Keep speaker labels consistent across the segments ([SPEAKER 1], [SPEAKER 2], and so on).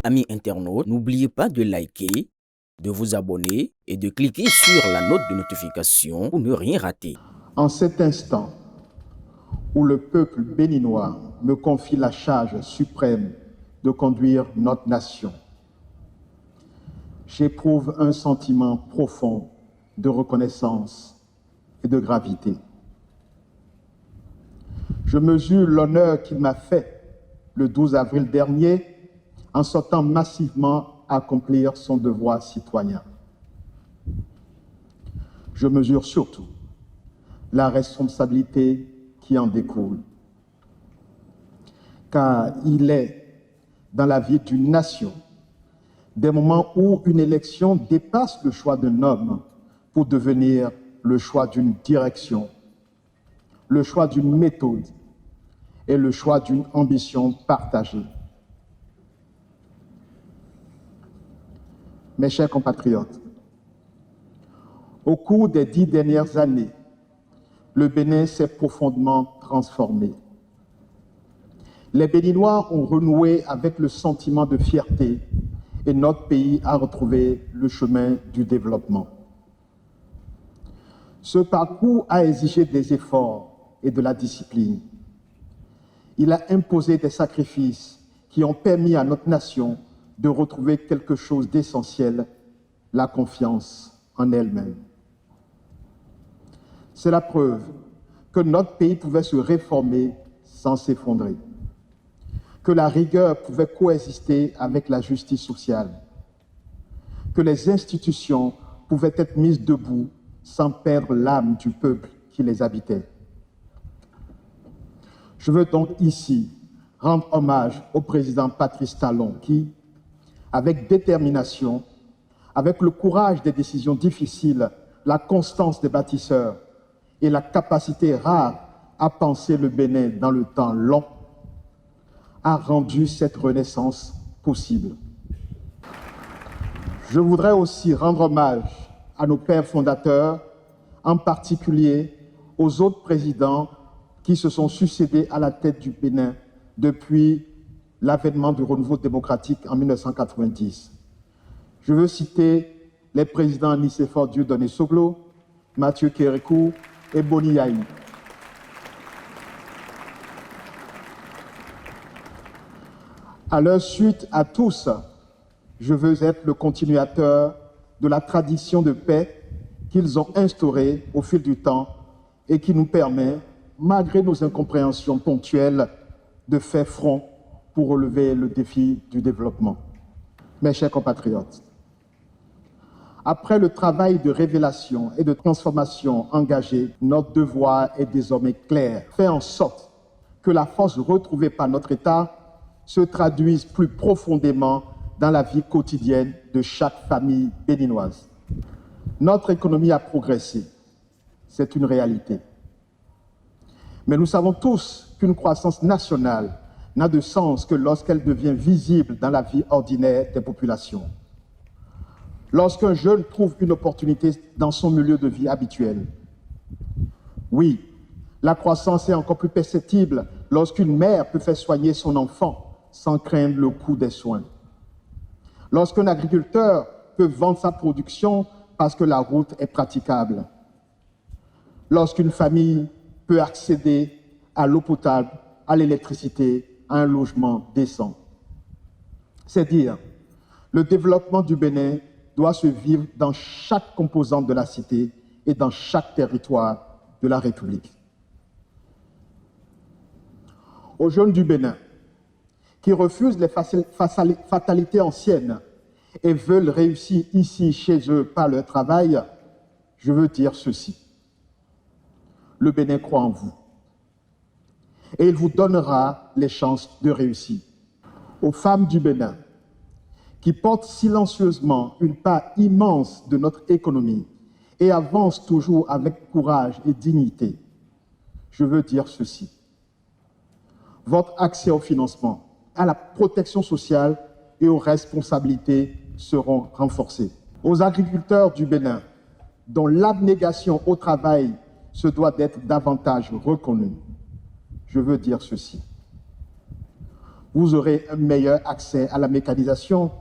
[SPEAKER 1] Amis internautes, n'oubliez pas de liker, de vous abonner et de cliquer sur la note de notification pour ne rien rater.
[SPEAKER 2] En cet instant où le peuple béninois me confie la charge suprême de conduire notre nation, j'éprouve un sentiment profond de reconnaissance et de gravité. Je mesure l'honneur qu'il m'a fait le 12 avril dernier en sortant massivement accomplir son devoir citoyen. Je mesure surtout la responsabilité qui en découle. Car il est, dans la vie d'une nation, des moments où une élection dépasse le choix d'un homme pour devenir le choix d'une direction, le choix d'une méthode et le choix d'une ambition partagée. Mes chers compatriotes, au cours des 10 dernières années, le Bénin s'est profondément transformé. Les Béninois ont renoué avec le sentiment de fierté et notre pays a retrouvé le chemin du développement. Ce parcours a exigé des efforts et de la discipline. Il a imposé des sacrifices qui ont permis à notre nation de retrouver quelque chose d'essentiel, la confiance en elle-même. C'est la preuve que notre pays pouvait se réformer sans s'effondrer, que la rigueur pouvait coexister avec la justice sociale, que les institutions pouvaient être mises debout sans perdre l'âme du peuple qui les habitait. Je veux donc ici rendre hommage au président Patrice Talon qui, avec détermination, avec le courage des décisions difficiles, la constance des bâtisseurs et la capacité rare à penser le Bénin dans le temps long, a rendu cette renaissance possible. Je voudrais aussi rendre hommage à nos pères fondateurs, en particulier aux autres présidents qui se sont succédés à la tête du Bénin depuis l'avènement du renouveau démocratique en 1990. Je veux citer les présidents Nicéphore Dieudonné Soglo, Mathieu Kérékou et Boni Yahi. À leur suite à tous, je veux être le continuateur de la tradition de paix qu'ils ont instaurée au fil du temps et qui nous permet, malgré nos incompréhensions ponctuelles, de faire front pour relever le défi du développement. Mes chers compatriotes, après le travail de révélation et de transformation engagé, notre devoir est désormais clair. Faire en sorte que la force retrouvée par notre État se traduise plus profondément dans la vie quotidienne de chaque famille béninoise. Notre économie a progressé, c'est une réalité. Mais nous savons tous qu'une croissance nationale n'a de sens que lorsqu'elle devient visible dans la vie ordinaire des populations. Lorsqu'un jeune trouve une opportunité dans son milieu de vie habituel. Oui, la croissance est encore plus perceptible lorsqu'une mère peut faire soigner son enfant sans craindre le coût des soins. Lorsqu'un agriculteur peut vendre sa production parce que la route est praticable. Lorsqu'une famille peut accéder à l'eau potable, à l'électricité, à un logement décent. C'est dire, le développement du Bénin doit se vivre dans chaque composante de la cité et dans chaque territoire de la République. Aux jeunes du Bénin, qui refusent les fatalités anciennes et veulent réussir ici, chez eux, par leur travail, je veux dire ceci. Le Bénin croit en vous et il vous donnera les chances de réussir. Aux femmes du Bénin, qui portent silencieusement une part immense de notre économie et avancent toujours avec courage et dignité, je veux dire ceci. Votre accès au financement, à la protection sociale et aux responsabilités seront renforcés. Aux agriculteurs du Bénin, dont l'abnégation au travail se doit d'être davantage reconnue, je veux dire ceci. Vous aurez un meilleur accès à la mécanisation,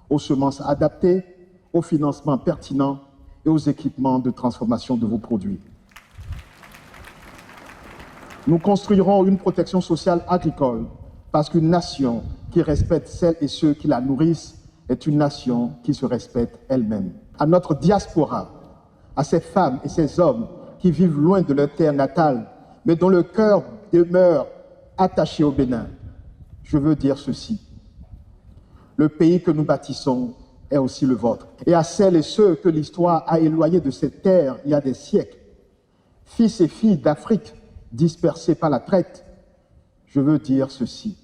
[SPEAKER 2] aux semences adaptées, aux financements pertinents et aux équipements de transformation de vos produits. Nous construirons une protection sociale agricole parce qu'une nation qui respecte celles et ceux qui la nourrissent est une nation qui se respecte elle-même. À notre diaspora, à ces femmes et ces hommes qui vivent loin de leur terre natale, mais dont le cœur demeure attaché au Bénin, je veux dire ceci. Le pays que nous bâtissons est aussi le vôtre. Et à celles et ceux que l'histoire a éloignés de cette terre il y a des siècles, fils et filles d'Afrique dispersés par la traite, je veux dire ceci.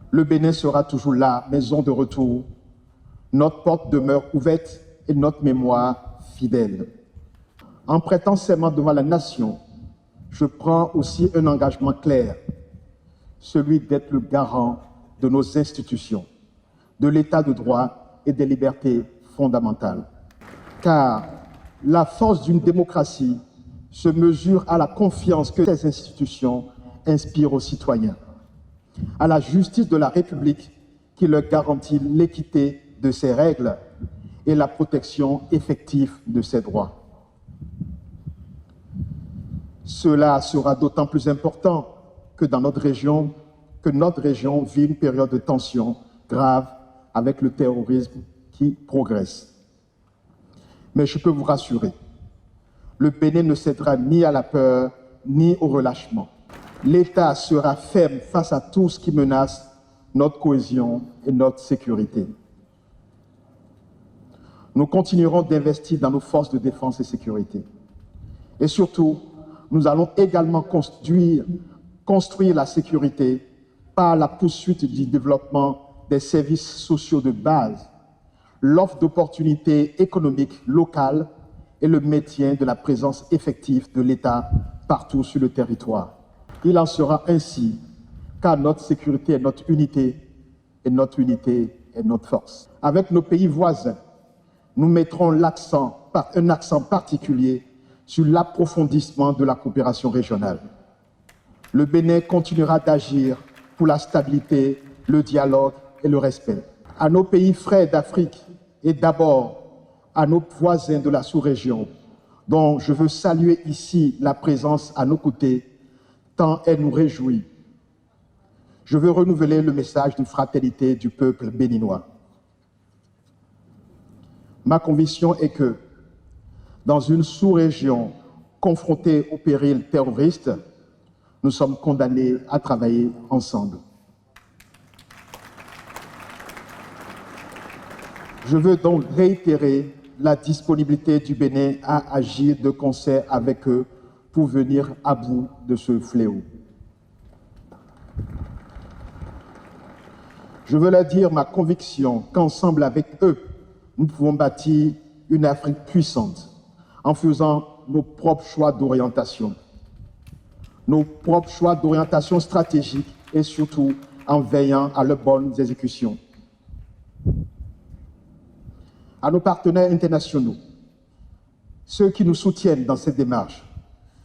[SPEAKER 2] Le Bénin sera toujours là, maison de retour. Notre porte demeure ouverte et notre mémoire fidèle. En prêtant serment devant la nation, je prends aussi un engagement clair, celui d'être le garant de nos institutions, de l'état de droit et des libertés fondamentales. Car la force d'une démocratie se mesure à la confiance que ces institutions inspirent aux citoyens, à la justice de la République qui leur garantit l'équité de ses règles et la protection effective de ses droits. Cela sera d'autant plus important que notre région vit une période de tension grave avec le terrorisme qui progresse. Mais je peux vous rassurer, le Bénin ne cédera ni à la peur ni au relâchement. L'État sera ferme face à tout ce qui menace notre cohésion et notre sécurité. Nous continuerons d'investir dans nos forces de défense et sécurité. Et surtout, nous allons également construire la sécurité par la poursuite du développement des services sociaux de base, l'offre d'opportunités économiques locales et le maintien de la présence effective de l'État partout sur le territoire. Il en sera ainsi, car notre sécurité est notre unité, et notre unité est notre force. Avec nos pays voisins, nous mettrons un accent particulier sur l'approfondissement de la coopération régionale. Le Bénin continuera d'agir pour la stabilité, le dialogue et le respect. À nos pays frères d'Afrique et d'abord à nos voisins de la sous-région, dont je veux saluer ici la présence à nos côtés, tant elle nous réjouit. Je veux renouveler le message de fraternité du peuple béninois. Ma conviction est que, dans une sous-région confrontée au péril terroriste, nous sommes condamnés à travailler ensemble. Je veux donc réitérer la disponibilité du Bénin à agir de concert avec eux pour venir à bout de ce fléau. Je veux leur dire ma conviction qu'ensemble avec eux, nous pouvons bâtir une Afrique puissante en faisant nos propres choix d'orientation. Nos propres choix d'orientation stratégique et surtout en veillant à leurs bonnes exécutions. À nos partenaires internationaux, ceux qui nous soutiennent dans cette démarche,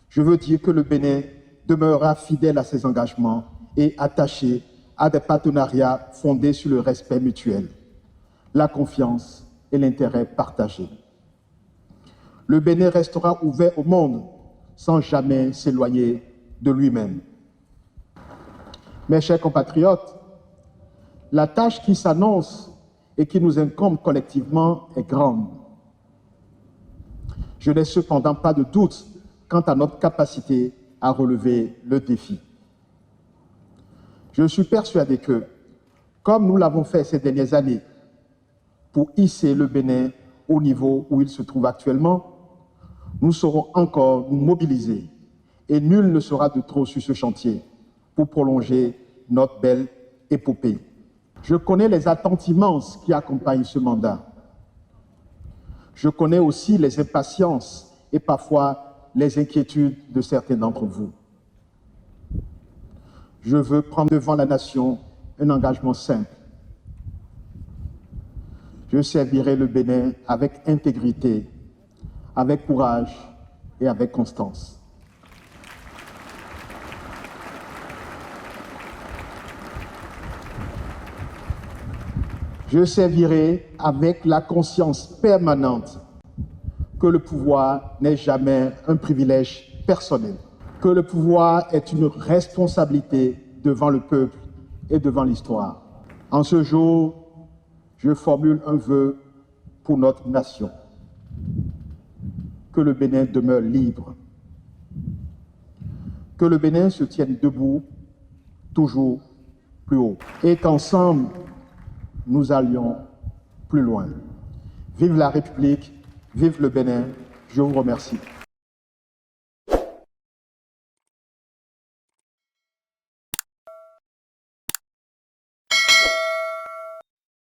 [SPEAKER 2] je veux dire que le Bénin demeurera fidèle à ses engagements et attaché à des partenariats fondés sur le respect mutuel, la confiance et l'intérêt partagé. Le Bénin restera ouvert au monde sans jamais s'éloigner de lui-même. Mes chers compatriotes, la tâche qui s'annonce et qui nous incombe collectivement est grande. Je n'ai cependant pas de doute quant à notre capacité à relever le défi. Je suis persuadé que, comme nous l'avons fait ces dernières années, pour hisser le Bénin au niveau où il se trouve actuellement, nous saurons encore nous mobiliser et nul ne sera de trop sur ce chantier pour prolonger notre belle épopée. Je connais les attentes immenses qui accompagnent ce mandat. Je connais aussi les impatiences et parfois les inquiétudes de certains d'entre vous. Je veux prendre devant la nation un engagement simple. Je servirai le Bénin avec intégrité, avec courage et avec constance. Je servirai avec la conscience permanente que le pouvoir n'est jamais un privilège personnel, que le pouvoir est une responsabilité devant le peuple et devant l'histoire. En ce jour, je formule un vœu pour notre nation. Que le Bénin demeure libre. Que le Bénin se tienne debout, toujours plus haut. Et qu'ensemble, nous allions plus loin. Vive la République, vive le Bénin. Je vous remercie.